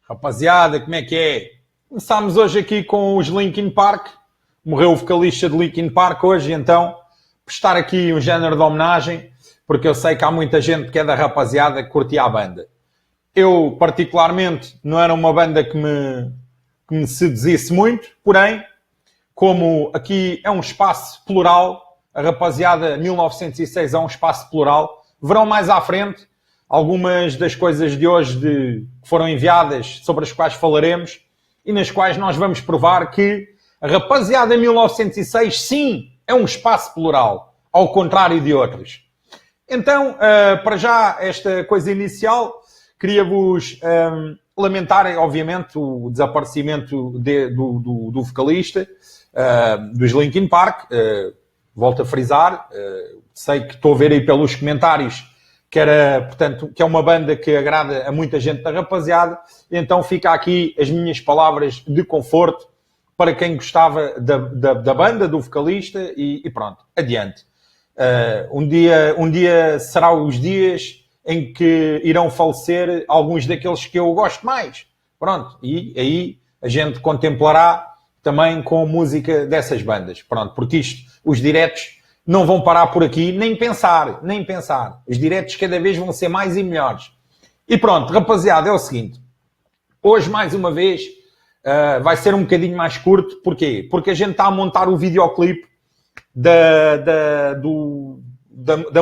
Rapaziada, como é que é? Começámos hoje aqui com os Linkin Park. Morreu o vocalista de Linkin Park hoje, então prestar aqui um género de homenagem, porque eu sei que há muita gente que é da rapaziada que curtia a banda. Eu, particularmente, não era uma banda que me seduzisse muito, porém, como aqui é um espaço plural, a rapaziada 1906 é um espaço plural, verão mais à frente algumas das coisas de hoje que foram enviadas, sobre as quais falaremos, e nas quais nós vamos provar que a rapaziada 1906, sim, é um espaço plural, ao contrário de outros. Então, para já, esta coisa inicial, queria-vos lamentar, obviamente, o desaparecimento do vocalista dos Linkin Park. Volto a frisar, sei que estou a ver aí pelos comentários que é uma banda que agrada a muita gente da rapaziada, então fica aqui as minhas palavras de conforto para quem gostava da banda, do vocalista, e pronto, adiante. Um dia será os dias em que irão falecer alguns daqueles que eu gosto mais. Pronto, e aí a gente contemplará também com música dessas bandas. Pronto, porque os diretos não vão parar por aqui, nem pensar. Os diretos cada vez vão ser mais e melhores. E pronto, rapaziada, é o seguinte. Hoje, mais uma vez, vai ser um bocadinho mais curto. Porquê? Porque a gente está a montar o videoclipe da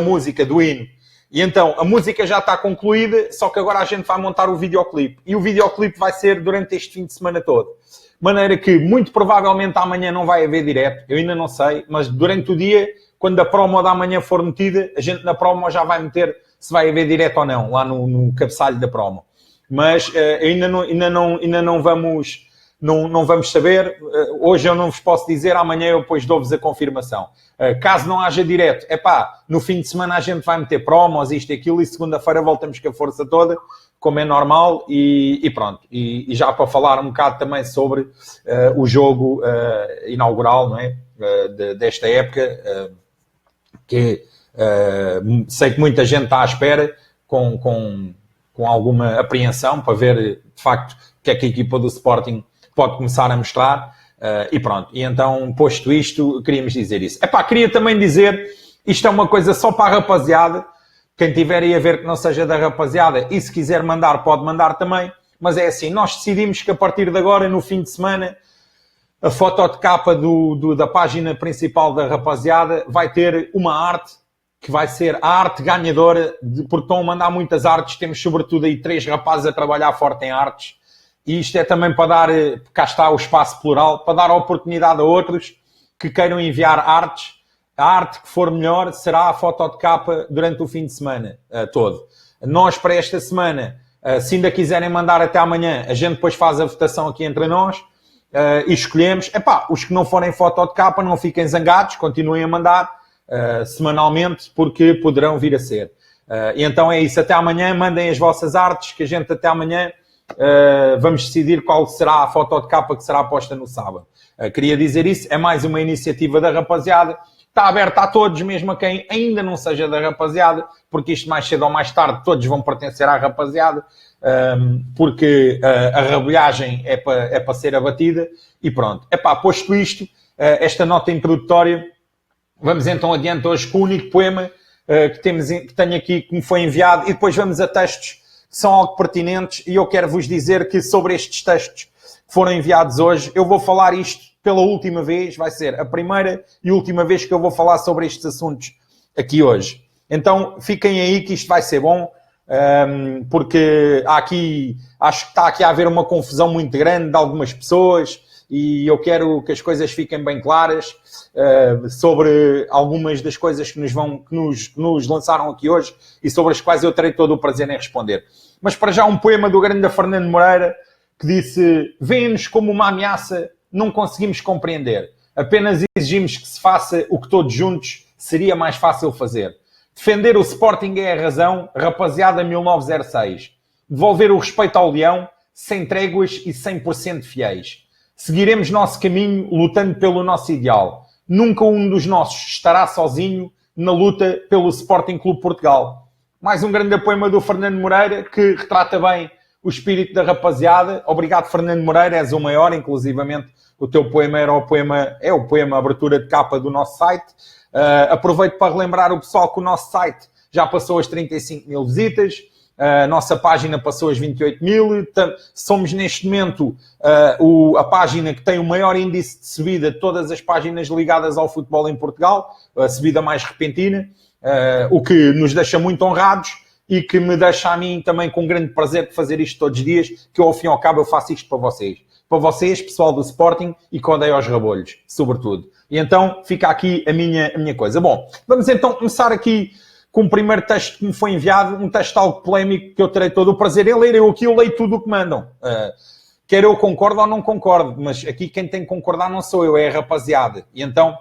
música, do hino. E então, a música já está concluída, só que agora a gente vai montar o videoclipe. E o videoclipe vai ser durante este fim de semana todo. De maneira que, muito provavelmente, amanhã não vai haver direto. Eu ainda não sei, mas durante o dia, quando a promo da manhã for metida, a gente na promo já vai meter se vai haver direto ou não, lá no cabeçalho da promo. Mas ainda não vamos saber. Hoje eu não vos posso dizer, amanhã eu depois dou-vos a confirmação. Caso não haja direto, no fim de semana a gente vai meter promos, isto e aquilo, e segunda-feira voltamos com a força toda, como é normal, e pronto. E já para falar um bocado também sobre o jogo inaugural, não é? Desta época, que sei que muita gente está à espera com alguma apreensão para ver, de facto, o que é que a equipa do Sporting pode começar a mostrar, e pronto. E então, posto isto, queríamos dizer isso. Queria também dizer, isto é uma coisa só para a rapaziada, quem tiver aí a ver que não seja da rapaziada, e se quiser mandar, pode mandar também, mas é assim, nós decidimos que a partir de agora, no fim de semana, a foto de capa da página principal da rapaziada vai ter uma arte, que vai ser a arte ganhadora, porque estão a mandar muitas artes, temos sobretudo aí 3 rapazes a trabalhar forte em artes, e isto é também para dar, cá está o espaço plural, para dar a oportunidade a outros que queiram enviar artes. A arte que for melhor será a foto de capa durante o fim de semana todo. Nós, para esta semana, se ainda quiserem mandar até amanhã, a gente depois faz a votação aqui entre nós e escolhemos. Os que não forem foto de capa, não fiquem zangados, continuem a mandar semanalmente, porque poderão vir a ser. E então é isso. Até amanhã, mandem as vossas artes, que a gente até amanhã vamos decidir qual será a foto de capa que será posta no sábado. Queria dizer isso, é mais uma iniciativa da rapaziada, está aberta a todos, mesmo a quem ainda não seja da rapaziada, porque isto mais cedo ou mais tarde todos vão pertencer à rapaziada, porque a rabulhagem é para ser abatida, e pronto. Posto isto, esta nota introdutória, vamos então adiante hoje com o único poema que tenho aqui, que me foi enviado, e depois vamos a textos que são algo pertinentes, e eu quero vos dizer que sobre estes textos que foram enviados hoje, eu vou falar isto pela última vez, vai ser a primeira e última vez que eu vou falar sobre estes assuntos aqui hoje. Então, fiquem aí que isto vai ser bom, porque acho que está aqui a haver uma confusão muito grande de algumas pessoas, e eu quero que as coisas fiquem bem claras sobre algumas das coisas que nos lançaram aqui hoje e sobre as quais eu terei todo o prazer em responder. Mas para já um poema do grande Fernando Moreira que disse: "Vêem-nos como uma ameaça, não conseguimos compreender. Apenas exigimos que se faça o que todos juntos seria mais fácil fazer. Defender o Sporting é a razão, rapaziada 1906. Devolver o respeito ao leão, sem tréguas e 100% fiéis. Seguiremos nosso caminho, lutando pelo nosso ideal. Nunca um dos nossos estará sozinho na luta pelo Sporting Clube Portugal. Mais um grande poema do Fernando Moreira, que retrata bem o espírito da rapaziada. Obrigado, Fernando Moreira, és o maior, inclusivamente o teu poema é o poema abertura de capa do nosso site. Aproveito para relembrar o pessoal que o nosso site já passou as 35 mil visitas, a nossa página passou as 28 mil, somos neste momento a página que tem o maior índice de subida de todas as páginas ligadas ao futebol em Portugal, a subida mais repentina, o que nos deixa muito honrados e que me deixa a mim também com grande prazer de fazer isto todos os dias, que ao fim e ao cabo eu faço isto para vocês. Para vocês, pessoal do Sporting, e que odeio aos rabolhos, sobretudo. E então fica aqui a minha coisa. Bom, vamos então começar aqui com o primeiro texto que me foi enviado, um texto algo polémico que eu terei todo o prazer em ler. Eu aqui eu leio tudo o que mandam. Quer eu concordo ou não concordo, mas aqui quem tem que concordar não sou eu, é a rapaziada. E então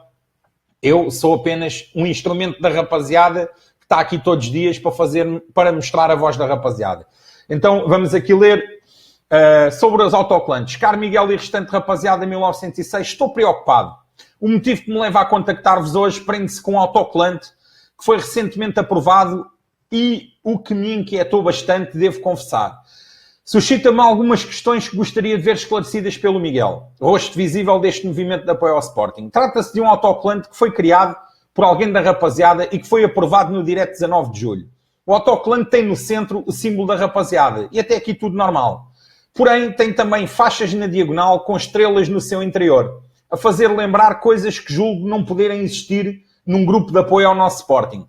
eu sou apenas um instrumento da rapaziada que está aqui todos os dias para mostrar a voz da rapaziada. Então vamos aqui ler sobre os autocolantes. Caro Miguel e restante rapaziada, 1906, estou preocupado. O motivo que me leva a contactar-vos hoje prende-se com um autocolante que foi recentemente aprovado e o que me inquietou bastante, devo confessar. Suscita-me algumas questões que gostaria de ver esclarecidas pelo Miguel, rosto visível deste movimento de apoio ao Sporting. Trata-se de um autocolante que foi criado por alguém da rapaziada e que foi aprovado no direto 19 de julho. O autocolante tem no centro o símbolo da rapaziada e até aqui tudo normal. Porém, tem também faixas na diagonal com estrelas no seu interior, a fazer lembrar coisas que julgo não poderem existir num grupo de apoio ao nosso Sporting.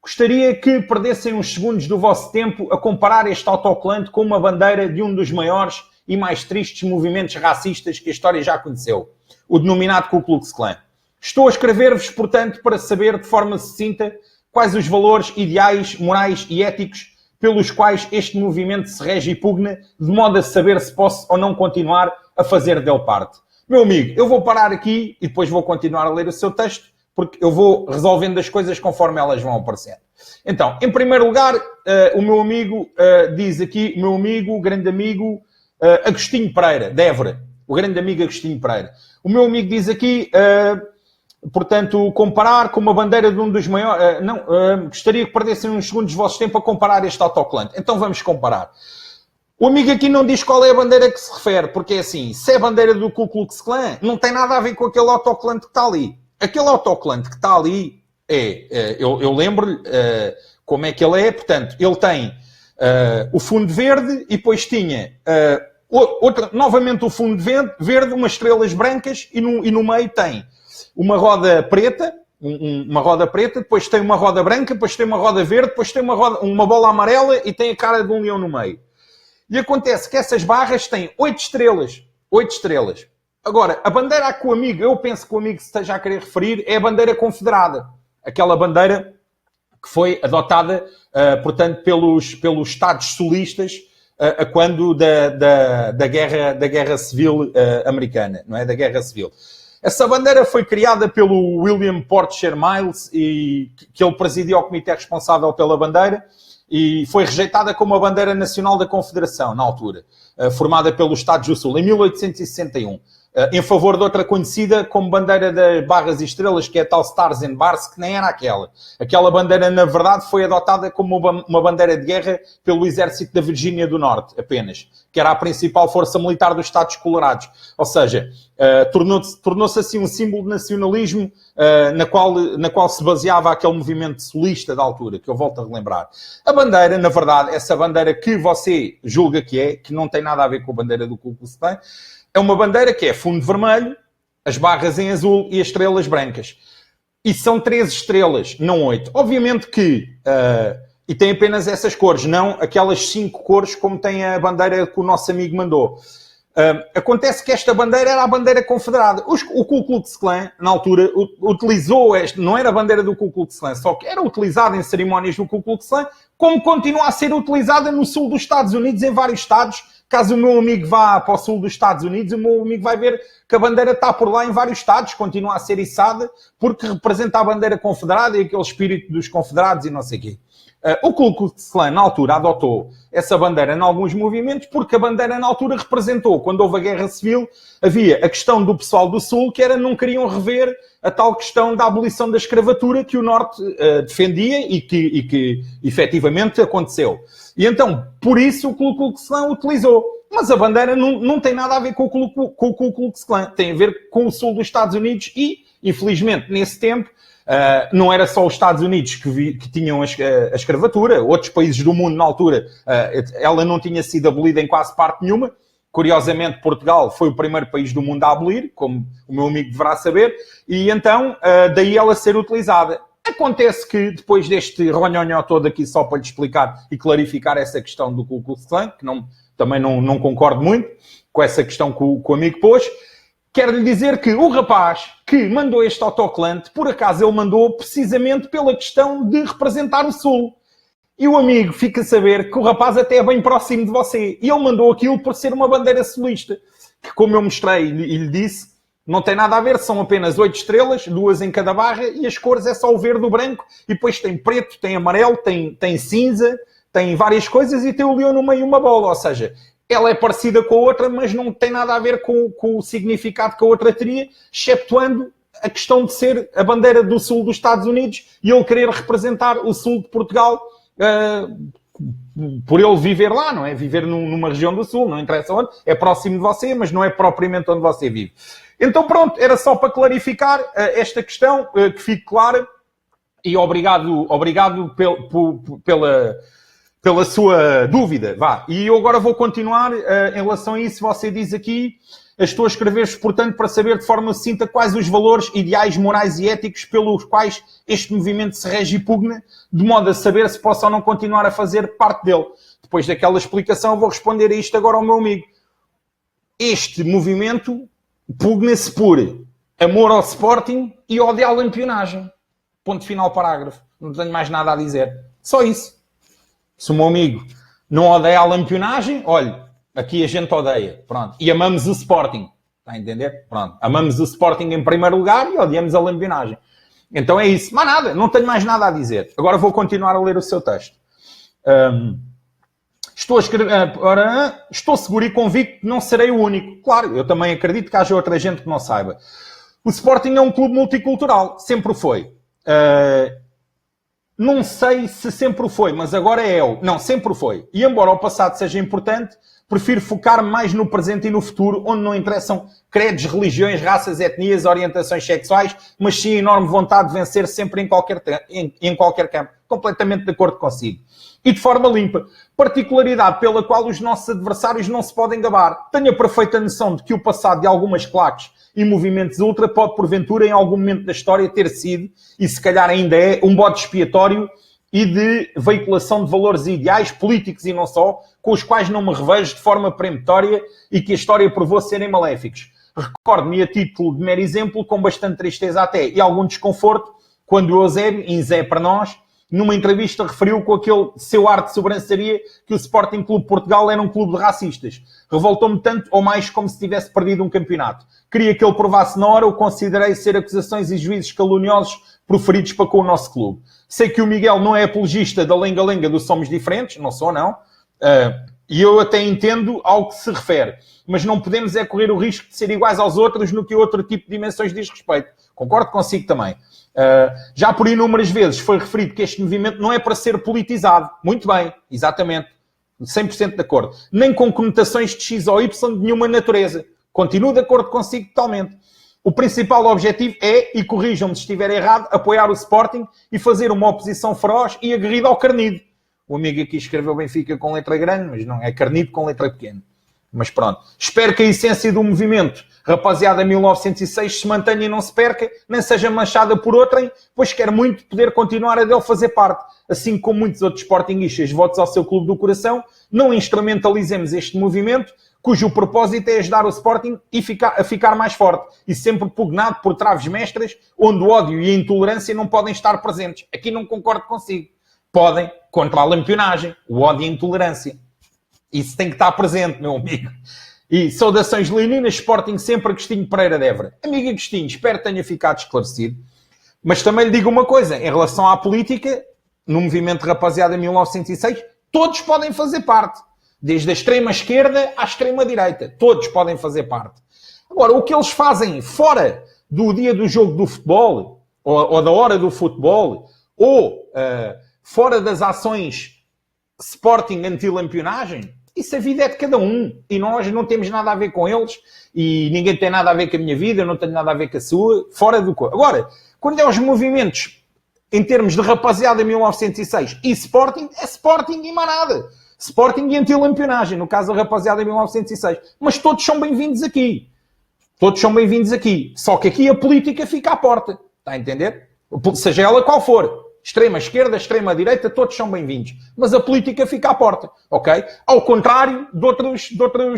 Gostaria que perdessem uns segundos do vosso tempo a comparar este autocolante com uma bandeira de um dos maiores e mais tristes movimentos racistas que a história já conheceu, o denominado Ku Klux Klan. Estou a escrever-vos, portanto, para saber de forma sucinta quais os valores ideais, morais e éticos pelos quais este movimento se rege e pugna, de modo a saber se posso ou não continuar a fazer dele parte. Meu amigo, eu vou parar aqui e depois vou continuar a ler o seu texto, porque eu vou resolvendo as coisas conforme elas vão aparecendo. Então, em primeiro lugar, o meu amigo diz aqui, o meu amigo, o grande amigo Agostinho Pereira, de Évora. O grande amigo Agostinho Pereira. O meu amigo diz aqui... portanto, comparar com uma bandeira de um dos maiores... gostaria que perdessem uns segundos do vosso tempo a comparar este autocolante. Então vamos comparar. O amigo aqui não diz qual é a bandeira que se refere, porque é assim, se é a bandeira do Ku Klux Klan, não tem nada a ver com aquele autocolante que está ali. Aquele autocolante que está ali eu lembro-lhe como é que ele é. Portanto, ele tem o fundo verde e depois tinha... novamente o fundo verde, umas estrelas brancas e no meio tem uma roda preta, depois tem uma roda branca, depois tem uma roda verde, depois tem uma bola amarela e tem a cara de um leão no meio. E acontece que essas barras têm 8 estrelas. 8 estrelas. Agora, a bandeira que o amigo, eu penso que o amigo se esteja a querer referir, é a bandeira confederada. Aquela bandeira que foi adotada, portanto, pelos Estados Sulistas a quando da Guerra Civil americana, não é? Da Guerra Civil. Essa bandeira foi criada pelo William Porcher Miles, e que ele presidiu o comitê responsável pela bandeira, e foi rejeitada como a bandeira nacional da Confederação, na altura, formada pelos Estados do Sul, em 1861, em favor de outra conhecida como bandeira das barras e estrelas, que é a tal Stars and Bars, que nem era aquela. Aquela bandeira, na verdade, foi adotada como uma bandeira de guerra pelo exército da Virgínia do Norte, apenas, que era a principal força militar dos Estados Colorados. Ou seja, tornou-se assim um símbolo de nacionalismo na qual se baseava aquele movimento solista da altura, que eu volto a relembrar. A bandeira, na verdade, essa bandeira que você julga que não tem nada a ver com a bandeira do Ku Klux Klan, é uma bandeira que é fundo vermelho, as barras em azul e as estrelas brancas. E são 13 estrelas, não 8. Obviamente que... e tem apenas essas cores, não aquelas 5 cores como tem a bandeira que o nosso amigo mandou. Acontece que esta bandeira era a bandeira confederada. O Ku Klux Klan, na altura, utilizou não era a bandeira do Ku Klux Klan, só que era utilizada em cerimónias do Ku Klux Klan, como continua a ser utilizada no sul dos Estados Unidos, em vários estados. Caso o meu amigo vá para o sul dos Estados Unidos, o meu amigo vai ver que a bandeira está por lá em vários estados, continua a ser içada, porque representa a bandeira confederada e aquele espírito dos confederados e não sei o quê. O Ku Klux Klan, na altura, adotou essa bandeira em alguns movimentos porque a bandeira, na altura, representou, quando houve a Guerra Civil, havia a questão do pessoal do Sul, que era não queriam rever a tal questão da abolição da escravatura que o Norte defendia e que efetivamente aconteceu. E então, por isso, o Ku Klux Klan utilizou. Mas a bandeira não tem nada a ver com o Ku Klux Klan. Tem a ver com o Sul dos Estados Unidos e, infelizmente, nesse tempo, não era só os Estados Unidos que tinham a escravatura, outros países do mundo na altura, ela não tinha sido abolida em quase parte nenhuma. Curiosamente, Portugal foi o primeiro país do mundo a abolir, como o meu amigo deverá saber, e então daí ela ser utilizada. Acontece que depois deste ronhonhó todo aqui, só para lhe explicar e clarificar essa questão do Ku Klux Klan, que também não concordo muito com essa questão que o amigo pôs, quero-lhe dizer que o rapaz que mandou este autocolante, por acaso ele mandou precisamente pela questão de representar o Sul. E o amigo fica a saber que o rapaz até é bem próximo de você. E ele mandou aquilo por ser uma bandeira sulista. Que, como eu mostrei e lhe disse, não tem nada a ver, são apenas 8 estrelas, 2 em cada barra, e as cores é só o verde, o branco, e depois tem preto, tem amarelo, tem cinza, tem várias coisas, e tem o leão no meio uma bola. Ou seja, ela é parecida com a outra, mas não tem nada a ver com o significado que a outra teria, exceptuando a questão de ser a bandeira do Sul dos Estados Unidos e ele querer representar o Sul de Portugal, por ele viver lá, não é? Viver numa região do Sul, não interessa onde, é próximo de você, mas não é propriamente onde você vive. Então pronto, era só para clarificar esta questão, que fique clara, e obrigado pela sua dúvida, vá. E eu agora vou continuar em relação a isso. Você diz aqui, estou a escrever-vos, portanto, para saber de forma sucinta quais os valores, ideais, morais e éticos pelos quais este movimento se rege e pugna, de modo a saber se posso ou não continuar a fazer parte dele. Depois daquela explicação, vou responder a isto agora ao meu amigo. Este movimento pugna-se por amor ao Sporting e ódio à lampionagem. Ponto final, parágrafo. Não tenho mais nada a dizer. Só isso. Se o meu amigo não odeia a lampionagem, olha, aqui a gente odeia. Pronto. E amamos o Sporting. Está a entender? Pronto. Amamos o Sporting em primeiro lugar e odiamos a lampionagem. Então é isso. Mas nada, não tenho mais nada a dizer. Agora vou continuar a ler o seu texto. Estou seguro e convicto que não serei o único. Claro, eu também acredito que haja outra gente que não saiba. O Sporting é um clube multicultural. Sempre o foi. Não sei se sempre o foi, mas agora é eu. Não, sempre o foi. E embora o passado seja importante, prefiro focar-me mais no presente e no futuro, onde não interessam credos, religiões, raças, etnias, orientações sexuais, mas sim a enorme vontade de vencer sempre em qualquer campo. Completamente de acordo consigo. E de forma limpa. Particularidade pela qual os nossos adversários não se podem gabar. Tenho a perfeita noção de que o passado de algumas claques e movimentos ultra pode, porventura, em algum momento da história, ter sido, e se calhar ainda é, um bode expiatório e de veiculação de valores e ideais, políticos e não só, com os quais não me revejo de forma peremptória e que a história provou serem maléficos. Recordo-me, a título de mero exemplo, com bastante tristeza até e algum desconforto, quando o Eusébio, em Zé para nós, numa entrevista referiu com aquele seu ar de sobrançaria que o Sporting Clube Portugal era um clube de racistas. Revoltou-me tanto ou mais como se tivesse perdido um campeonato. Queria que ele provasse na hora o considerei ser acusações e juízos caluniosos proferidos para com o nosso clube. Sei que o Miguel não é apologista da lenga-lenga do Somos Diferentes, não sou não, e eu até entendo ao que se refere, mas não podemos é correr o risco de ser iguais aos outros no que outro tipo de dimensões diz respeito. Concordo consigo também. Já por inúmeras vezes foi referido que este movimento não é para ser politizado. Muito bem, exatamente. 100% de acordo. Nem com conotações de X ou Y de nenhuma natureza. Continuo de acordo consigo totalmente. O principal objetivo é, e corrijam-me se estiver errado, apoiar o Sporting e fazer uma oposição feroz e aguerrida ao carnido. O amigo aqui escreveu Benfica com letra grande, mas não, é carnido com letra pequena. Mas pronto. Espero que a essência do movimento, rapaziada 1906, se mantenha e não se perca, nem seja manchada por outrem, pois quero muito poder continuar a dele fazer parte. Assim como muitos outros sportinguistas, votos ao seu clube do coração, não instrumentalizemos este movimento, cujo propósito é ajudar o Sporting a ficar mais forte e sempre pugnado por traves mestras, onde o ódio e a intolerância não podem estar presentes. Aqui não concordo consigo. Podem, contra a lampionagem, o ódio e a intolerância. Isso tem que estar presente, meu amigo. E saudações leoninas, Sporting sempre, Agostinho Pereira de Évora. Amigo Agostinho, espero que tenha ficado esclarecido. Mas também lhe digo uma coisa, em relação à política, no movimento Rapaziada 1906, todos podem fazer parte. Desde a extrema-esquerda à extrema-direita. Todos podem fazer parte. Agora, o que eles fazem fora do dia do jogo do futebol, ou da hora do futebol, ou fora das ações Sporting anti-lampionagem, isso a vida é de cada um. E nós não temos nada a ver com eles. E ninguém tem nada a ver com a minha vida. Eu não tenho nada a ver com a sua. Fora do... Agora, quando é os movimentos em termos de Rapaziada 1906 e Sporting, é Sporting e mais nada. Sporting e anti-lampionagem. No caso, a Rapaziada 1906. Mas todos são bem-vindos aqui. Todos são bem-vindos aqui. Só que aqui a política fica à porta. Está a entender? Seja ela qual for. Extrema-esquerda, extrema-direita, todos são bem-vindos. Mas a política fica à porta. Ok? Ao contrário de outros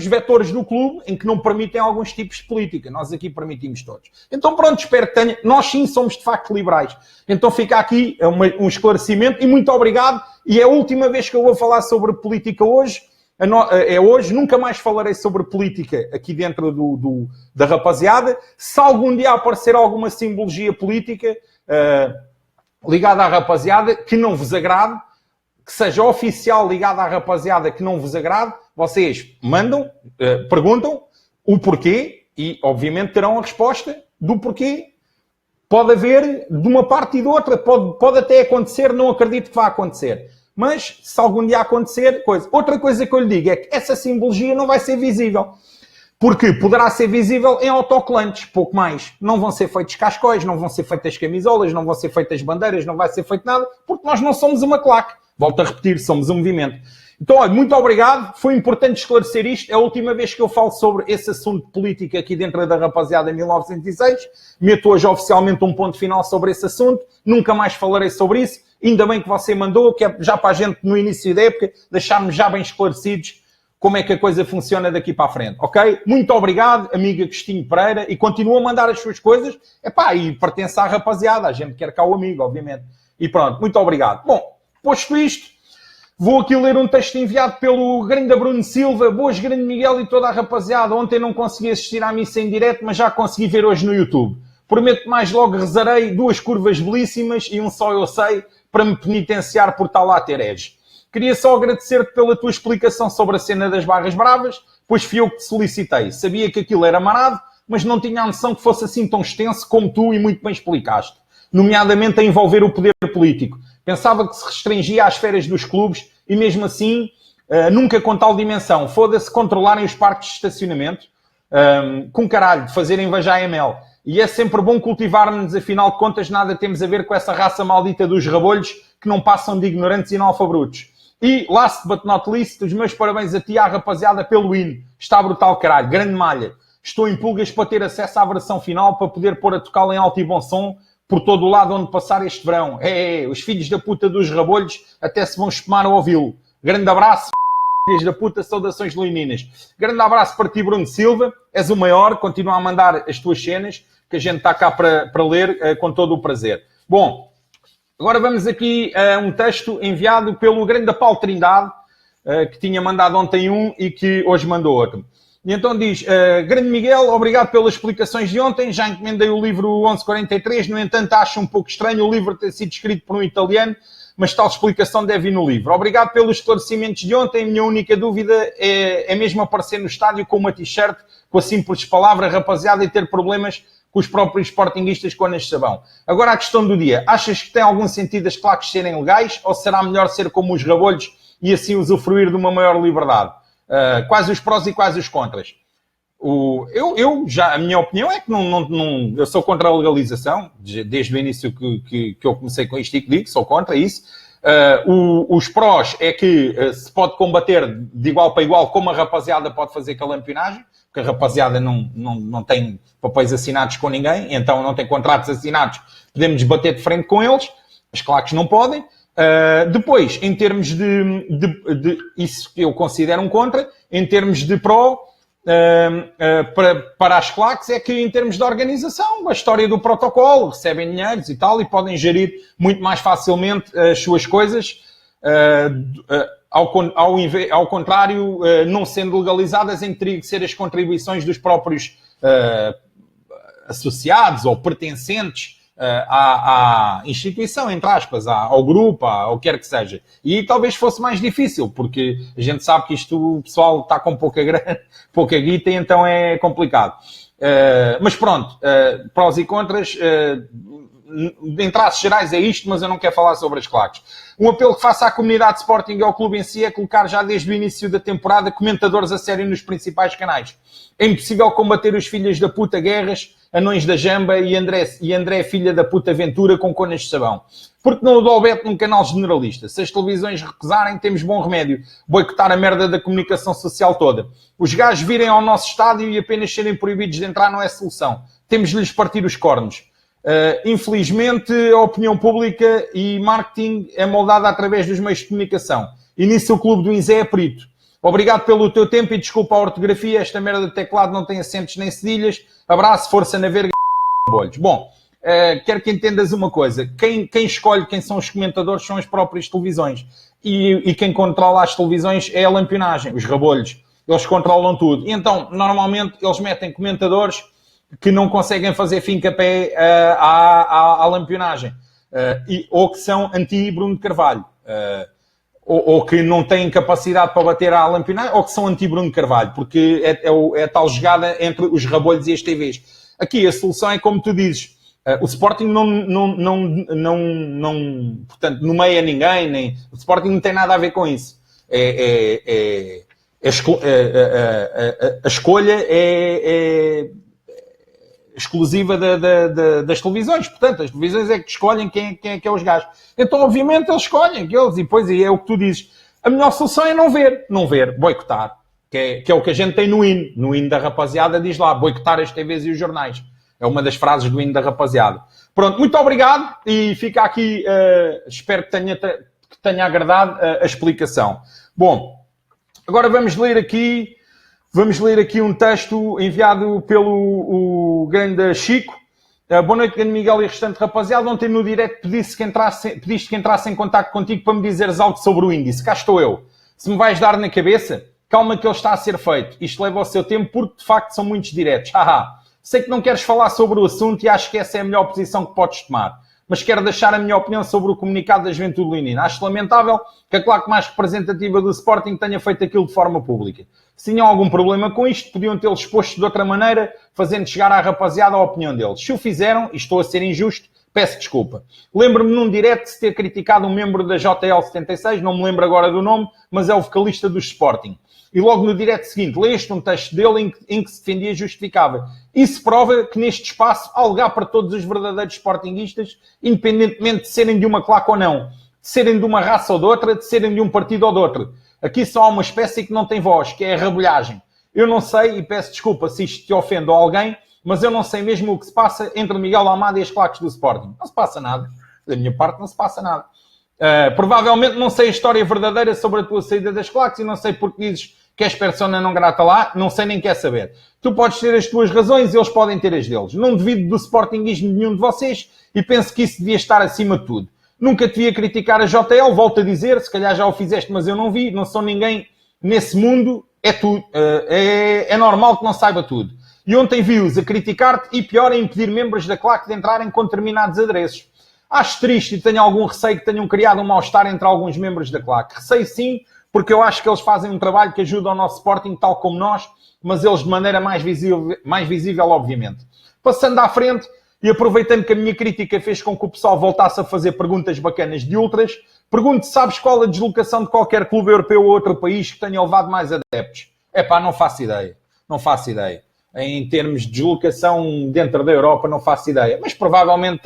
vetores do clube em que não permitem alguns tipos de política. Nós aqui permitimos todos. Então pronto, espero que tenha... Nós sim somos de facto liberais. Então fica aqui um esclarecimento e muito obrigado. E é a última vez que eu vou falar sobre política hoje. É hoje, nunca mais falarei sobre política aqui dentro da rapaziada. Se algum dia aparecer alguma simbologia política ligada à rapaziada que não vos agrade, que seja oficial ligada à rapaziada que não vos agrade, vocês mandam, perguntam o porquê e, obviamente, terão a resposta do porquê. Pode haver de uma parte e de outra, pode até acontecer, não acredito que vá acontecer. Mas, se algum dia acontecer, coisa. Outra coisa que eu lhe digo é que essa simbologia não vai ser visível. Porque poderá ser visível em autocolantes, pouco mais. Não vão ser feitos cascóis, não vão ser feitas camisolas, não vão ser feitas bandeiras, não vai ser feito nada, porque nós não somos uma claque. Volto a repetir, somos um movimento. Então, olha, muito obrigado. Foi importante esclarecer isto. É a última vez que eu falo sobre esse assunto de política aqui dentro da Rapaziada 1906. Meto hoje oficialmente um ponto final sobre esse assunto. Nunca mais falarei sobre isso. Ainda bem que você mandou, que é já para a gente, no início da época, deixar-nos já bem esclarecidos como é que a coisa funciona daqui para a frente, ok? Muito obrigado, amiga Cristinho Pereira, e continua a mandar as suas coisas. Epá, e pertence à rapaziada, a gente quer cá o amigo, obviamente. E pronto, muito obrigado. Bom, posto isto, vou aqui ler um texto enviado pelo grande Bruno Silva. Boas, grande Miguel e toda a rapaziada. Ontem não consegui assistir à missa em direto, mas já consegui ver hoje no YouTube. Prometo que mais logo rezarei 2 curvas belíssimas e um só eu sei, para me penitenciar por tal ato herege. Queria só agradecer-te pela tua explicação sobre a cena das barras bravas, pois fui eu que te solicitei. Sabia que aquilo era marado, mas não tinha a noção que fosse assim tão extenso como tu e muito bem explicaste. Nomeadamente a envolver o poder político. Pensava que se restringia às esferas dos clubes e mesmo assim nunca com tal dimensão. Foda-se controlarem os parques de estacionamento. Com caralho, de fazerem vajar ML. E é sempre bom cultivar-nos, afinal de contas, nada temos a ver com essa raça maldita dos rabolhos que não passam de ignorantes e analfabrutos. E, last but not least, os meus parabéns a ti e à rapaziada pelo hino. Está brutal, caralho. Grande malha. Estou em pulgas para ter acesso à versão final para poder pôr a tocá-la em alto e bom som por todo o lado onde passar este verão. Os filhos da puta dos rabolhos até se vão espumar a ouvi-lo. Grande abraço, filhos da puta, saudações leoninas. Grande abraço para ti, Bruno Silva. És o maior. Continua a mandar as tuas cenas, que a gente está cá para ler com todo o prazer. Bom, agora vamos aqui a um texto enviado pelo grande Paulo Trindade, que tinha mandado ontem um e que hoje mandou outro. E então diz, grande Miguel, obrigado pelas explicações de ontem, já encomendei o livro 1143, no entanto acho um pouco estranho o livro ter sido escrito por um italiano, mas tal explicação deve ir no livro. Obrigado pelos esclarecimentos de ontem, a minha única dúvida é mesmo aparecer no estádio com uma t-shirt, com a simples palavra rapaziada e ter problemas com os próprios sportinguistas com anas de sabão. Agora a questão do dia. Achas que tem algum sentido as claques serem legais ou será melhor ser como os rabolhos e assim usufruir de uma maior liberdade? Quais os prós e quais os contras? A minha opinião é que eu sou contra a legalização, desde o início que eu comecei com isto e que digo, sou contra isso. Os prós é que se pode combater de igual para igual, como a rapaziada pode fazer com a lampionagem, porque a rapaziada não tem papéis assinados com ninguém, então não tem contratos assinados, podemos bater de frente com eles, as claques não podem. Depois, em termos de isso que eu considero um contra, em termos de pró, para as claques, é que em termos de organização, a história do protocolo, recebem dinheiros e tal, e podem gerir muito mais facilmente as suas coisas, ao contrário, não sendo legalizadas, em que teria que ser as contribuições dos próprios associados ou pertencentes à instituição, entre aspas, ao grupo, ao que quer que seja. E talvez fosse mais difícil, porque a gente sabe que isto, o pessoal está com pouca grana, pouca guita, e então é complicado. Mas pronto, prós e contras, em traços gerais é isto, mas eu não quero falar sobre as claques. Um apelo que faço à comunidade de Sporting e ao clube em si é colocar já desde o início da temporada comentadores a sério nos principais canais. É impossível combater os filhos da puta Guerras, Anões da Jamba e André filha da puta Ventura com conas de sabão. Porque não o dou o Beto num canal generalista. Se as televisões recusarem, temos bom remédio. Boicotar a merda da comunicação social toda. Os gajos virem ao nosso estádio e apenas serem proibidos de entrar não é solução. Temos de lhes partir os cornos. Infelizmente, a opinião pública e marketing é moldada através dos meios de comunicação. E nisso o clube do Inzé é perito. Obrigado pelo teu tempo e desculpa a ortografia. Esta merda de teclado não tem acentos nem cedilhas. Abraço, força na verga, bolhos. Bom, quero que entendas uma coisa. Quem escolhe quem são os comentadores são as próprias televisões. E quem controla as televisões é a lampionagem, os rabolhos. Eles controlam tudo. E então, normalmente, eles metem comentadores que não conseguem fazer fim-capé à lampionagem. Ou que são anti-Bruno de Carvalho. Ou que não têm capacidade para bater à lampionagem, ou que são anti-Bruno de Carvalho. Porque é a tal jogada entre os rabolhos e as TVs. Aqui a solução é como tu dizes. O Sporting portanto, nomeia ninguém, nem, o Sporting não tem nada a ver com isso. A escolha é exclusiva das televisões. Portanto, as televisões é que escolhem quem é que é os gajos. Então, obviamente, eles escolhem aqueles, e depois é o que tu dizes. A melhor solução é não ver, boicotar. Que é o que a gente tem no hino. No hino da rapaziada diz lá, boicotar as TVs e os jornais. É uma das frases do hino da rapaziada. Pronto, muito obrigado, e fica aqui, espero que tenha agradado a explicação. Bom, agora vamos ler aqui um texto enviado pelo grande Chico. Boa noite, grande Miguel e restante rapaziada. Ontem no direto pediste que entrasse em contacto contigo para me dizeres algo sobre o índice. Cá estou eu. Se me vais dar na cabeça, calma que ele está a ser feito. Isto leva o seu tempo porque, de facto, são muitos diretos. Haha. Sei que não queres falar sobre o assunto e acho que essa é a melhor posição que podes tomar. Mas quero deixar a minha opinião sobre o comunicado da Juventude Leonina. Acho lamentável que a claque mais representativa do Sporting tenha feito aquilo de forma pública. Se tinham algum problema com isto, podiam tê-lo exposto de outra maneira, fazendo chegar à rapaziada a opinião deles. Se o fizeram, e estou a ser injusto, peço desculpa. Lembro-me num direto de se ter criticado um membro da JL76, não me lembro agora do nome, mas é o vocalista do Sporting. E logo no direto seguinte, leste um texto dele em que se defendia e justificava. Isso prova que neste espaço há lugar para todos os verdadeiros sportinguistas, independentemente de serem de uma claque ou não, de serem de uma raça ou de outra, de serem de um partido ou de outro. Aqui só há uma espécie que não tem voz, que é a rabulhagem. Eu não sei, e peço desculpa se isto te ofende a alguém, mas eu não sei mesmo o que se passa entre Miguel Almada e as claques do Sporting. Não se passa nada. Da minha parte não se passa nada. Provavelmente não sei a história verdadeira sobre a tua saída das claques e não sei porque dizes que és persona não grata lá, não sei nem quer saber. Tu podes ter as tuas razões e eles podem ter as deles. Não devido do sportinguismo de nenhum de vocês e penso que isso devia estar acima de tudo. Nunca te ia criticar a JL, volto a dizer, se calhar já o fizeste, mas eu não vi, não sou ninguém nesse mundo, é tu. É normal que não saiba tudo. E ontem vi-os a criticar-te e pior, a impedir membros da claque de entrarem com determinados adereços. Acho triste e tenho algum receio que tenham criado um mal-estar entre alguns membros da claque. Receio sim, porque eu acho que eles fazem um trabalho que ajuda ao nosso Sporting, tal como nós, mas eles de maneira mais visível, obviamente. Passando à frente, e aproveitando que a minha crítica fez com que o pessoal voltasse a fazer perguntas bacanas de ultras, pergunto, sabes qual a deslocação de qualquer clube europeu ou outro país que tenha levado mais adeptos? Epá, não faço ideia. Não faço ideia. Em termos de deslocação dentro da Europa, não faço ideia. Mas provavelmente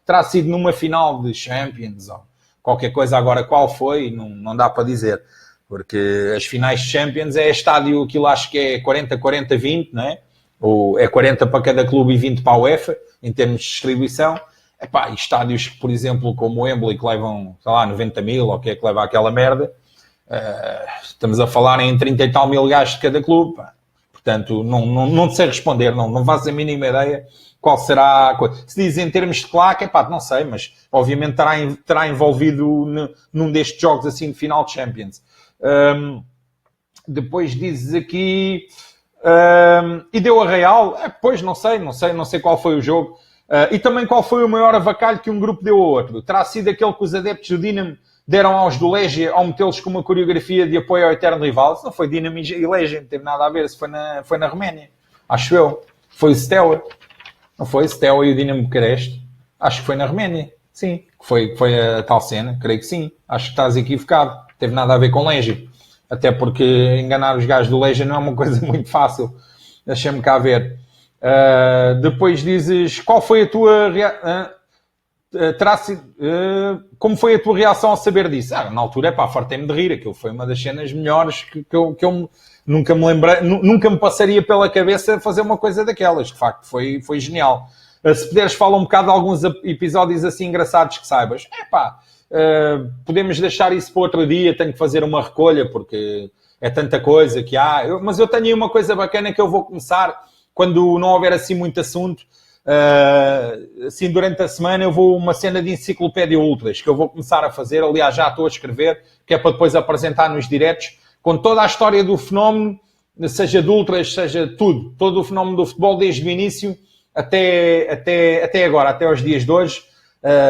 terá sido numa final de Champions ou qualquer coisa. Agora, qual foi? Não dá para dizer. Porque as finais de Champions é estádio, aquilo acho que é 40-40-20, não é? Ou é 40 para cada clube e 20 para a UEFA, em termos de distribuição. Epá, e estádios que, por exemplo, como o Wembley, que levam, sei lá, 90 mil, ou o que é que leva aquela merda, estamos a falar em 30 e tal mil gajos de cada clube. Pá. Portanto, não sei responder, não faço a mínima ideia qual será a coisa. Se diz em termos de claque, epá, não sei, mas obviamente terá envolvido num destes jogos assim de final de Champions. Depois dizes aqui e deu a Real, pois não sei qual foi o jogo. E também qual foi o maior avacalho que um grupo deu ao outro? Terá sido aquele que os adeptos do Dinamo deram aos do Legia ao metê-los com uma coreografia de apoio ao eterno rival? Isso não foi Dinamo e Legia, não teve nada a ver, isso foi na Roménia. Acho eu. Foi o Steaua. Não foi o Steaua e o Dinamo Bucareste? Acho que foi na Roménia. Sim. Foi a tal cena, creio que sim. Acho que estás equivocado. Não teve nada a ver com Legia. Até porque enganar os gajos do Legia não é uma coisa muito fácil. Deixa-me cá ver. Depois dizes, qual foi a tua como foi a tua reação ao saber disso? Na altura, fartei-me de rir. Aquilo foi uma das cenas melhores que eu nunca me lembrei, nunca me passaria pela cabeça fazer uma coisa daquelas. De facto, foi genial. Se puderes falar um bocado de alguns episódios assim engraçados que saibas. Podemos deixar isso para outro dia. Tenho que fazer uma recolha porque é tanta coisa que há. Mas eu tenho aí uma coisa bacana que eu vou começar quando não houver assim muito assunto. Assim, durante a semana eu vou uma cena de enciclopédia ultras que eu vou começar a fazer. Aliás, já estou a escrever, que é para depois apresentar nos diretos, com toda a história do fenómeno, seja de ultras, seja tudo, todo o fenómeno do futebol desde o início até agora, até aos dias de hoje,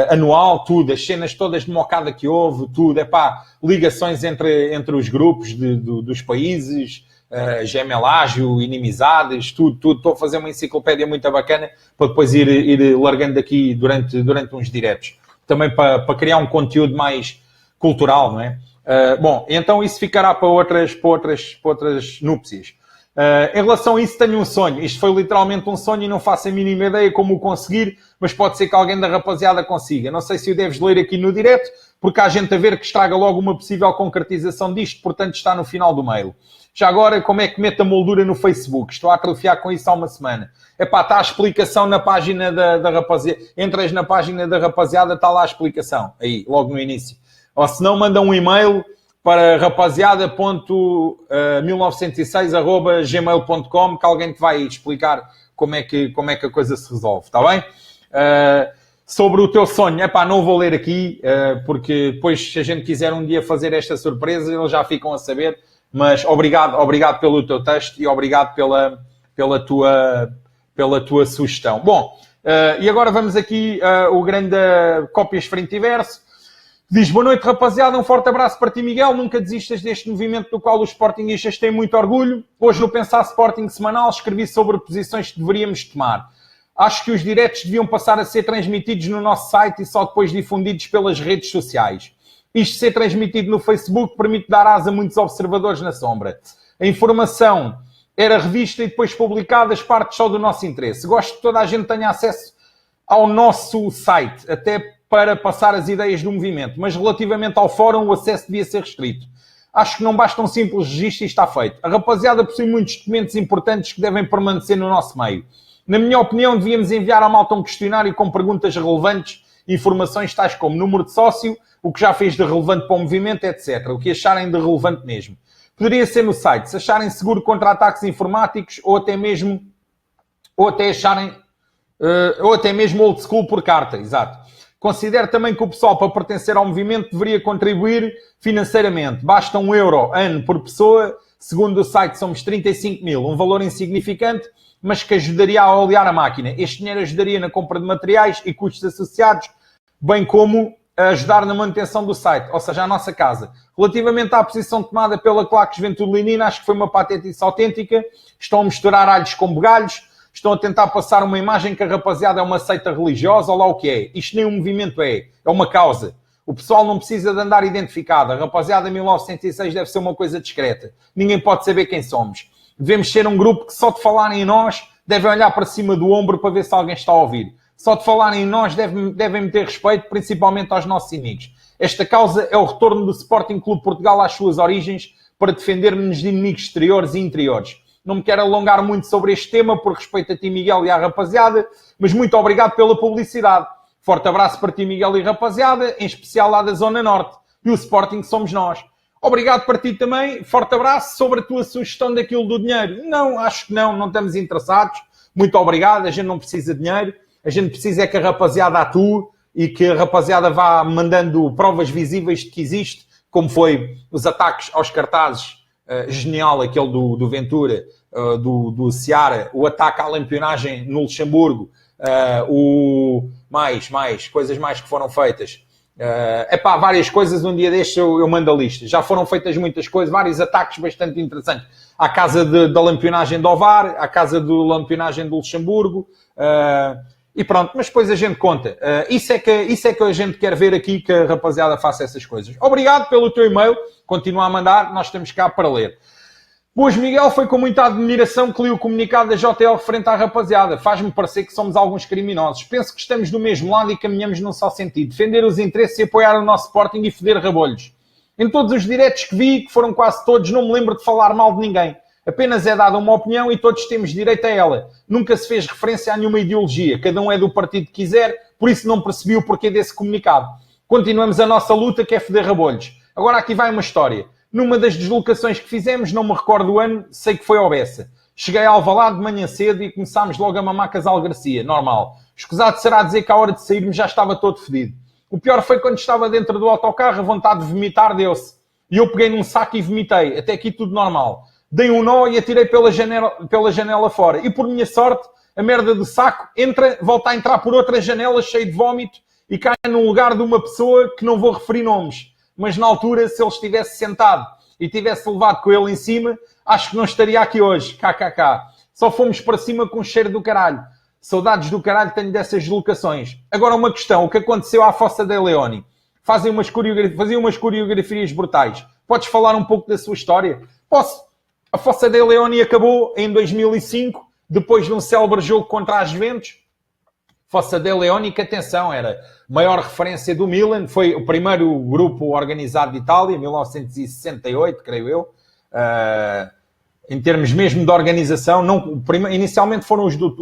anual, tudo, as cenas todas de mocada que houve, tudo, ligações entre os grupos dos países, gemelágio, inimizades, tudo. Estou a fazer uma enciclopédia muito bacana para depois ir largando aqui durante uns diretos. Também para criar um conteúdo mais cultural, não é? Bom, então isso ficará para outras núpcias. Em relação a isso, tenho um sonho. Isto foi literalmente um sonho e não faço a mínima ideia como o conseguir, mas pode ser que alguém da rapaziada consiga. Não sei se o deves ler aqui no direto, porque há gente a ver que estraga logo uma possível concretização disto, portanto está no final do mail. Já agora, como é que mete a moldura no Facebook? Estou a atrofiar com isso há uma semana. Está a explicação na página da rapaziada. Entras na página da rapaziada, está lá a explicação. Aí, logo no início. Ou se não, manda um e-mail para rapaziada.1906@gmail.com que alguém te vai explicar como é que a coisa se resolve. Está bem? Sobre o teu sonho, não vou ler aqui, porque depois, se a gente quiser um dia fazer esta surpresa, eles já ficam a saber. Mas obrigado pelo teu texto e obrigado pela tua sugestão. Bom, e agora vamos aqui o grande Cópias Frente e Verso. Diz, boa noite rapaziada, um forte abraço para ti Miguel, nunca desistas deste movimento do qual os sportinguistas têm muito orgulho. Hoje no Pensar Sporting Semanal escrevi sobre posições que deveríamos tomar. Acho que os diretos deviam passar a ser transmitidos no nosso site e só depois difundidos pelas redes sociais. Isto ser transmitido no Facebook permite dar asa a muitos observadores na sombra. A informação era revista e depois publicada, as partes só do nosso interesse. Gosto que toda a gente tenha acesso ao nosso site, até para passar as ideias do movimento. Mas relativamente ao fórum, o acesso devia ser restrito. Acho que não basta um simples registro e está feito. A rapaziada possui muitos documentos importantes que devem permanecer no nosso meio. Na minha opinião, devíamos enviar à malta um questionário com perguntas relevantes, informações tais como número de sócio, o que já fez de relevante para o movimento, etc. O que acharem de relevante mesmo. Poderia ser no site, se acharem seguro contra ataques informáticos ou até mesmo old school por carta, exato. Considero também que o pessoal, para pertencer ao movimento, deveria contribuir financeiramente. Basta €1 ano por pessoa. Segundo o site, somos 35 mil. Um valor insignificante, mas que ajudaria a olear a máquina. Este dinheiro ajudaria na compra de materiais e custos associados, bem como a ajudar na manutenção do site, ou seja, a nossa casa. Relativamente à posição tomada pela Claque Juventude Leonina, acho que foi uma patetice autêntica. Estão a misturar alhos com bugalhos. Estão a tentar passar uma imagem que a rapaziada é uma seita religiosa, ou lá o que é. Isto nem um movimento é uma causa. O pessoal não precisa de andar identificado. A rapaziada 1906 deve ser uma coisa discreta. Ninguém pode saber quem somos. Devemos ser um grupo que só de falarem em nós devem olhar para cima do ombro para ver se alguém está a ouvir. Só de falarem em nós devem ter respeito, principalmente aos nossos inimigos. Esta causa é o retorno do Sporting Clube Portugal às suas origens para defendermos de inimigos exteriores e interiores. Não me quero alongar muito sobre este tema, por respeito a ti, Miguel, e à rapaziada, mas muito obrigado pela publicidade. Forte abraço para ti, Miguel e rapaziada, em especial lá da Zona Norte. E o Sporting somos nós. Obrigado para ti também. Forte abraço sobre a tua sugestão daquilo do dinheiro. Não, acho que não estamos interessados. Muito obrigado, a gente não precisa de dinheiro. A gente precisa é que a rapaziada atue e que a rapaziada vá mandando provas visíveis de que existe, como foi os ataques aos cartazes, genial aquele do Ventura, do Seara, o ataque à lampionagem no Luxemburgo, coisas mais que foram feitas. Várias coisas, um dia deste eu mando a lista. Já foram feitas muitas coisas, vários ataques bastante interessantes. À casa da lampionagem de Ovar, à casa da lampionagem de Luxemburgo, e pronto, mas depois a gente conta. Isso é que a gente quer ver aqui, que a rapaziada faça essas coisas. Obrigado pelo teu e-mail, continua a mandar, nós estamos cá para ler. Pois Miguel, foi com muita admiração que li o comunicado da JL referente à rapaziada. Faz-me parecer que somos alguns criminosos. Penso que estamos do mesmo lado e caminhamos num só sentido. Defender os interesses e apoiar o nosso Sporting e foder rabolhos. Em todos os diretos que vi, que foram quase todos, não me lembro de falar mal de ninguém. Apenas é dada uma opinião e todos temos direito a ela. Nunca se fez referência a nenhuma ideologia. Cada um é do partido que quiser, por isso não percebi o porquê desse comunicado. Continuamos a nossa luta, que é foder rabolhos. Agora aqui vai uma história. Numa das deslocações que fizemos, não me recordo o ano, sei que foi ao Bessa. Cheguei a Alvalade de manhã cedo e começámos logo a mamar Casal Garcia. Normal. Escusado será dizer que à hora de sairmos já estava todo fedido. O pior foi quando estava dentro do autocarro, a vontade de vomitar deu-se. E eu peguei num saco e vomitei. Até aqui tudo normal. Dei um nó e atirei pela janela fora. E por minha sorte, a merda do saco volta a entrar por outra janela cheia de vómito e cai num lugar de uma pessoa que não vou referir nomes. Mas na altura, se ele estivesse sentado e tivesse levado com ele em cima, acho que não estaria aqui hoje. KKK. Só fomos para cima com o cheiro do caralho. Saudades do caralho tenho dessas deslocações. Agora uma questão. O que aconteceu à Fossa de Leoni? Faziam umas coreografias brutais. Podes falar um pouco da sua história? Posso. A Fossa de Leoni acabou em 2005, depois de um célebre jogo contra a Juventus. Fossa de Leoni, que atenção, era a maior referência do Milan, foi o primeiro grupo organizado de Itália, 1968, creio eu, em termos mesmo de organização. Inicialmente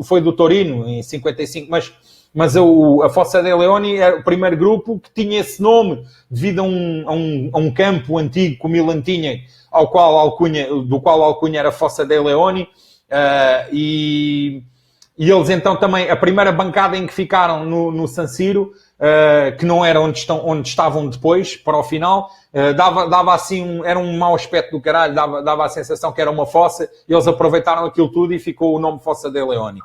foi do Torino, em 55, mas a Fossa de Leoni era o primeiro grupo que tinha esse nome devido a um campo antigo que o Milan tinha, do qual a alcunha era Fossa de Leoni, e eles então também, a primeira bancada em que ficaram no San Siro, que não era onde estavam depois, para o final, dava assim, era um mau aspecto do caralho, dava a sensação que era uma fossa, e eles aproveitaram aquilo tudo e ficou o nome Fossa de Leoni.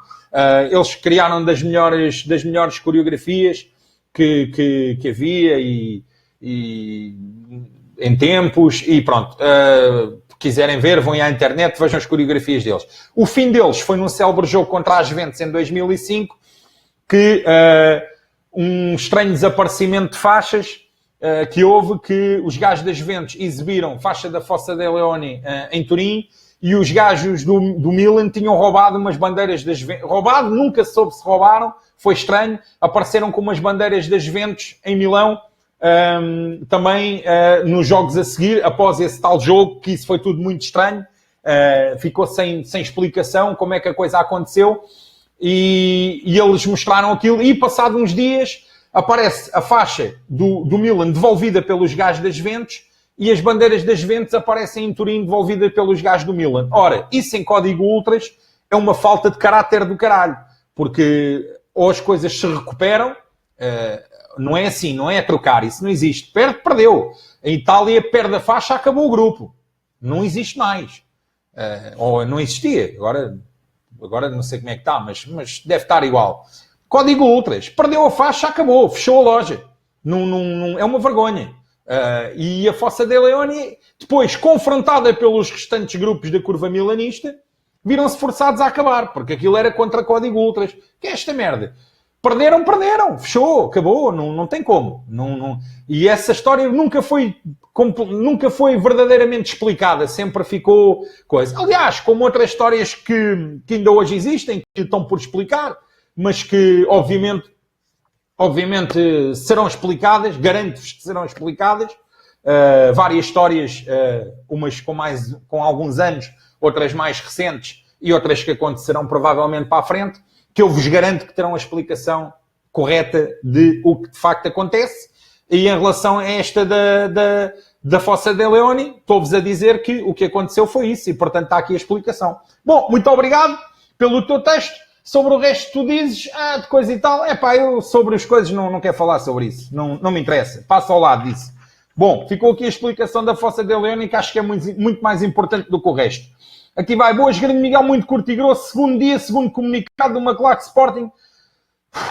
Eles criaram das melhores coreografias que havia e em tempos, e pronto. Quiserem ver, vão à internet, vejam as coreografias deles. O fim deles foi num célebre jogo contra a Juventus em 2005, que um estranho desaparecimento de faixas que houve, que os gajos da Juventus exibiram faixa da Fossa de Leoni em Turim, e os gajos do Milan tinham roubado umas bandeiras da Juventus. Roubado, nunca se soube se roubaram, foi estranho. Apareceram com umas bandeiras da Juventus em Milão, também nos jogos a seguir, após esse tal jogo, que isso foi tudo muito estranho, ficou sem explicação como é que a coisa aconteceu, e eles mostraram aquilo, e passado uns dias aparece a faixa do Milan devolvida pelos gajos das Juventus, e as bandeiras das Juventus aparecem em Turim devolvidas pelos gajos do Milan. Ora, isso em código ultras é uma falta de caráter do caralho, porque ou as coisas se recuperam, não é assim, não é trocar, isso não existe. Perdeu. A Itália perde a faixa, acabou o grupo. Não existe mais. Ou não existia. Agora não sei como é que está, mas deve estar igual. Código Ultras. Perdeu a faixa, acabou. Fechou a loja. Não, é uma vergonha. E a Fossa de Leoni, depois, confrontada pelos restantes grupos da curva milanista, viram-se forçados a acabar, porque aquilo era contra Código Ultras. Que é esta merda? Perderam, fechou, acabou, não tem como. E essa história nunca foi verdadeiramente explicada, sempre ficou coisa. Aliás, como outras histórias que ainda hoje existem, que estão por explicar, mas que obviamente serão explicadas, garanto-vos que serão explicadas. Várias histórias, umas com alguns anos, outras mais recentes e outras que acontecerão provavelmente para a frente, que eu vos garanto que terão a explicação correta de o que de facto acontece. E em relação a esta da Fossa de Leoni, estou-vos a dizer que o que aconteceu foi isso, e portanto está aqui a explicação. Bom, muito obrigado pelo teu texto. Sobre o resto tu dizes, de coisa e tal. Eu sobre as coisas não quero falar sobre isso. Não me interessa. Passo ao lado disso. Bom, ficou aqui a explicação da Fossa de Leoni, que acho que é muito mais importante do que o resto. Aqui vai. Boas, grande Miguel, muito curto e grosso. Segundo comunicado do McLaren Sporting.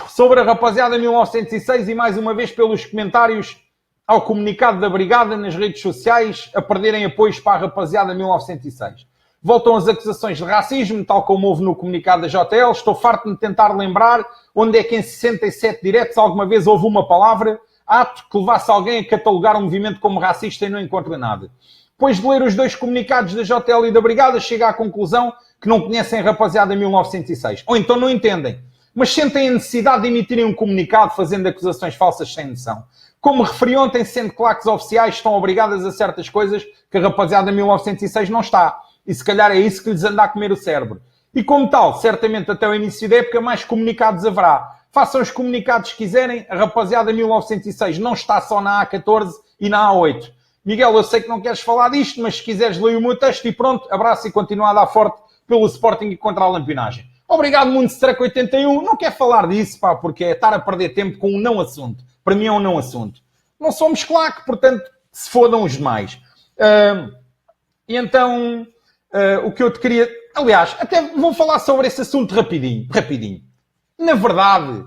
Sobre a rapaziada 1906 e mais uma vez pelos comentários ao comunicado da Brigada nas redes sociais a perderem apoios para a rapaziada 1906. Voltam as acusações de racismo, tal como houve no comunicado da JL. Estou farto de me tentar lembrar onde é que em 67 diretos alguma vez houve uma palavra, ato que levasse alguém a catalogar um movimento como racista e não encontra nada. Depois de ler os dois comunicados da JL e da Brigada, chega à conclusão que não conhecem a rapaziada 1906. Ou então não entendem, mas sentem a necessidade de emitirem um comunicado fazendo acusações falsas sem noção. Como referi ontem, sendo claques oficiais estão obrigadas a certas coisas que a rapaziada 1906 não está. E se calhar é isso que lhes anda a comer o cérebro. E como tal, certamente até o início da época, mais comunicados haverá. Façam os comunicados que quiserem, a rapaziada 1906 não está só na A14 e na A8. Miguel, eu sei que não queres falar disto, mas se quiseres ler o meu texto e pronto, abraço e continua a dar forte pelo Sporting e contra a Lampionagem. Obrigado, Mundo Strack 81. Não quero falar disso, pá, porque é estar a perder tempo com um não assunto. Para mim é um não assunto. Não somos claque, portanto, se fodam os demais. E então, o que eu te queria... Aliás, até vou falar sobre esse assunto rapidinho. Na verdade,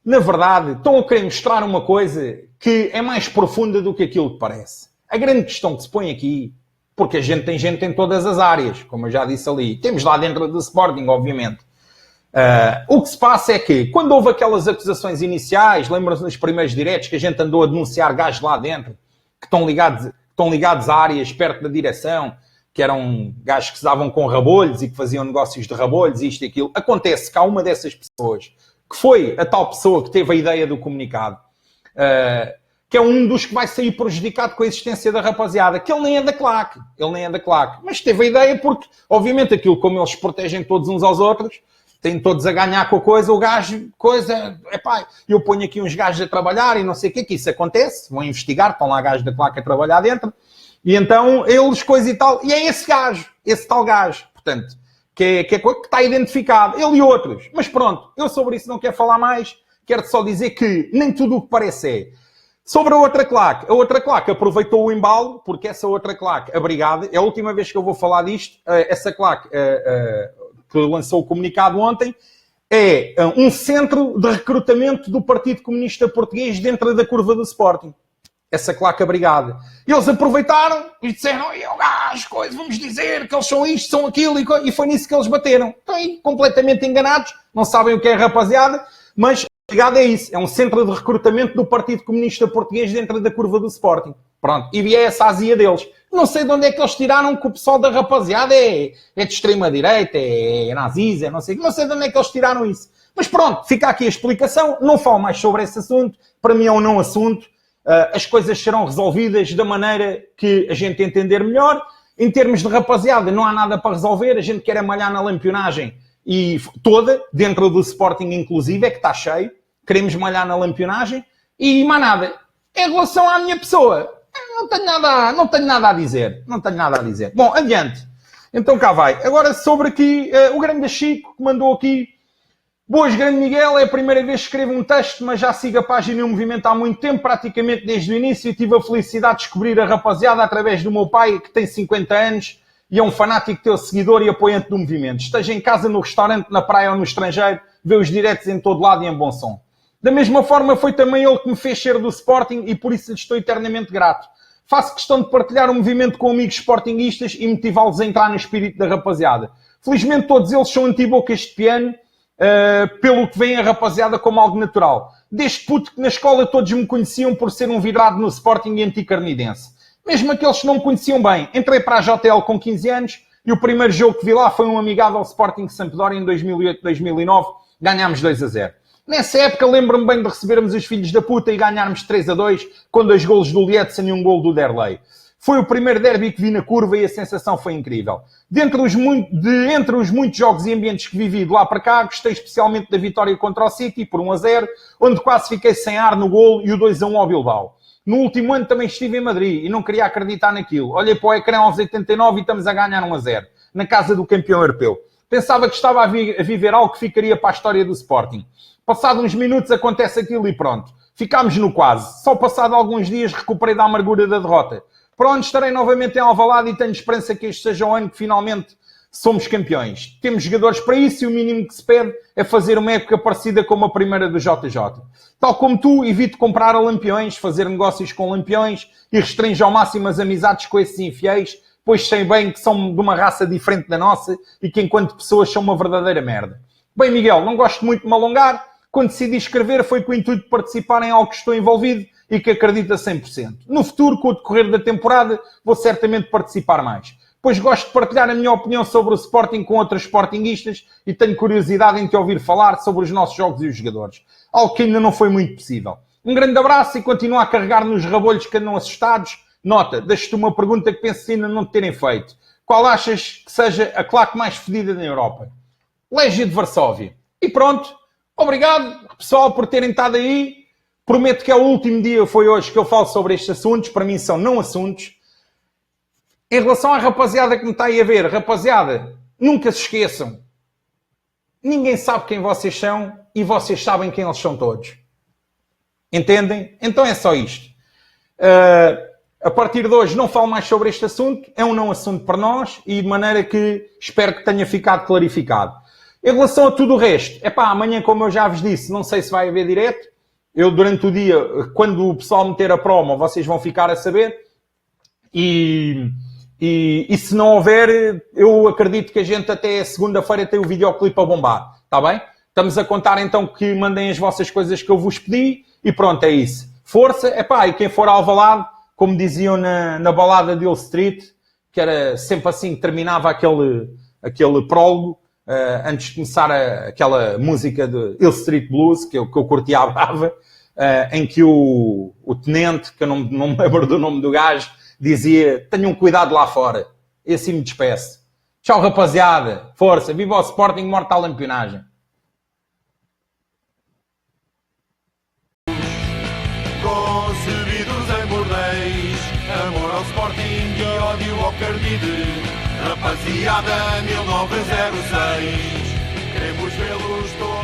estão a querer mostrar uma coisa que é mais profunda do que aquilo que parece. A grande questão que se põe aqui, porque a gente tem gente em todas as áreas, como eu já disse ali. Temos lá dentro do Sporting, obviamente. O que se passa é que, quando houve aquelas acusações iniciais, lembram-se nos primeiros diretos que a gente andou a denunciar gajos lá dentro, que estão ligados a áreas perto da direção, que eram gajos que se davam com rabolhos e que faziam negócios de rabolhos, isto e aquilo. Acontece que há uma dessas pessoas, que foi a tal pessoa que teve a ideia do comunicado, que é um dos que vai sair prejudicado com a existência da rapaziada, que ele nem é da claque, mas teve a ideia porque, obviamente, aquilo como eles se protegem todos uns aos outros, têm todos a ganhar com a coisa, o gajo, eu ponho aqui uns gajos a trabalhar e não sei o que isso acontece, vão investigar, estão lá gajos da claque a trabalhar dentro, e então eles, coisa e tal, e é esse gajo, esse tal gajo, portanto, que está identificado, ele e outros. Mas pronto, eu sobre isso não quero falar mais, quero só dizer que nem tudo o que parece é. Sobre a outra claque aproveitou o embalo, porque essa outra claque, a Brigada, é a última vez que eu vou falar disto, essa claque que lançou o comunicado ontem, é um centro de recrutamento do Partido Comunista Português dentro da curva do Sporting. Essa claque Brigada. E eles aproveitaram e disseram, vamos dizer que eles são isto, são aquilo, e foi nisso que eles bateram. Estão aí completamente enganados, não sabem o que é rapaziada, mas a Brigada é isso, é um centro de recrutamento do Partido Comunista Português dentro da curva do Sporting. Pronto, e é essa a azia deles. Não sei de onde é que eles tiraram que o pessoal da rapaziada é de extrema-direita, é nazis, não sei de onde é que eles tiraram isso. Mas pronto, fica aqui a explicação, não falo mais sobre esse assunto, para mim é um não assunto. As coisas serão resolvidas da maneira que a gente entender melhor. Em termos de rapaziada, não há nada para resolver. A gente quer malhar na lampionagem e toda, dentro do Sporting inclusive, é que está cheio. Queremos malhar na lampionagem e mais nada. Em relação à minha pessoa, não tenho nada a dizer. Bom, adiante. Então cá vai. Agora sobre aqui, o grande Chico, que mandou aqui. Boas, grande Miguel, é a primeira vez que escrevo um texto, mas já sigo a página e o movimento há muito tempo, praticamente desde o início, e tive a felicidade de descobrir a rapaziada através do meu pai, que tem 50 anos, e é um fanático teu seguidor e apoiante do movimento. Esteja em casa, no restaurante, na praia ou no estrangeiro, vê os diretos em todo lado e em bom som. Da mesma forma, foi também ele que me fez ser do Sporting e por isso lhe estou eternamente grato. Faço questão de partilhar o movimento com amigos sportinguistas e motivá-los a entrar no espírito da rapaziada. Felizmente todos eles são antibocas de piano, pelo que vem a rapaziada como algo natural. Desde puto que na escola todos me conheciam por ser um vidrado no Sporting e anticarnidense. Mesmo aqueles que não me conheciam bem. Entrei para a JL com 15 anos e o primeiro jogo que vi lá foi um amigável Sporting Sampdoria em 2008-2009. Ganhámos 2-0. Nessa época lembro-me bem de recebermos os filhos da puta e ganharmos 3-2 com 2 golos do Lietzen e um golo do Derlei. Foi o primeiro derby que vi na curva e a sensação foi incrível. Entre os muitos jogos e ambientes que vivi de lá para cá, gostei especialmente da vitória contra o City, por 1-0, onde quase fiquei sem ar no golo e o 2-1 ao Bilbao. No último ano também estive em Madrid e não queria acreditar naquilo. Olhei para o ecrã aos 89 e estamos a ganhar 1-0, na casa do campeão europeu. Pensava que estava a viver algo que ficaria para a história do Sporting. Passado uns minutos acontece aquilo e pronto. Ficámos no quase. Só passado alguns dias recuperei da amargura da derrota. Para onde estarei novamente em Alvalade e tenho esperança que este seja o ano que finalmente somos campeões. Temos jogadores para isso e o mínimo que se pede é fazer uma época parecida com a primeira do JJ. Tal como tu, evito comprar a lampiões, fazer negócios com lampiões e restringe ao máximo as amizades com esses infiéis, pois sei bem que são de uma raça diferente da nossa e que enquanto pessoas são uma verdadeira merda. Bem, Miguel, não gosto muito de me alongar. Quando decidi escrever foi com o intuito de participar em algo que estou envolvido e que acredito a 100%. No futuro, com o decorrer da temporada, vou certamente participar mais, pois gosto de partilhar a minha opinião sobre o Sporting com outros sportinguistas e tenho curiosidade em te ouvir falar sobre os nossos jogos e os jogadores, algo que ainda não foi muito possível. Um grande abraço e continua a carregar nos rabolhos que andam assustados. Nota, deixo-te uma pergunta que penso ainda não te terem feito. Qual achas que seja a claque mais fedida na Europa? Legia de Varsóvia. E pronto. Obrigado, pessoal, por terem estado aí. Prometo que é o último dia, foi hoje, que eu falo sobre estes assuntos. Para mim são não assuntos. Em relação à rapaziada que me está aí a ver, rapaziada, nunca se esqueçam. Ninguém sabe quem vocês são e vocês sabem quem eles são todos. Entendem? Então é só isto. A partir de hoje não falo mais sobre este assunto. É um não assunto para nós e de maneira que espero que tenha ficado clarificado. Em relação a tudo o resto, amanhã, como eu já vos disse, não sei se vai haver direto. Eu, durante o dia, quando o pessoal meter a promo, vocês vão ficar a saber. E se não houver, eu acredito que a gente até segunda-feira tem o videoclipe a bombar. Está bem? Estamos a contar então que mandem as vossas coisas que eu vos pedi. E pronto, é isso. Força. E quem for ao Alvalade, como diziam na balada de Hill Street, que era sempre assim que terminava aquele prólogo, antes de começar aquela música de Hill Street Blues, que eu curtia a brava, em que o tenente, que eu não me lembro do nome do gajo, dizia, tenham cuidado lá fora. E assim me despeço. Tchau, rapaziada. Força. Viva o Sporting, morta a lampionagem. Concebidos em bordéis, amor ao Sporting e ódio ao Cardide. Rapaziada 1906, queremos vê-los todos.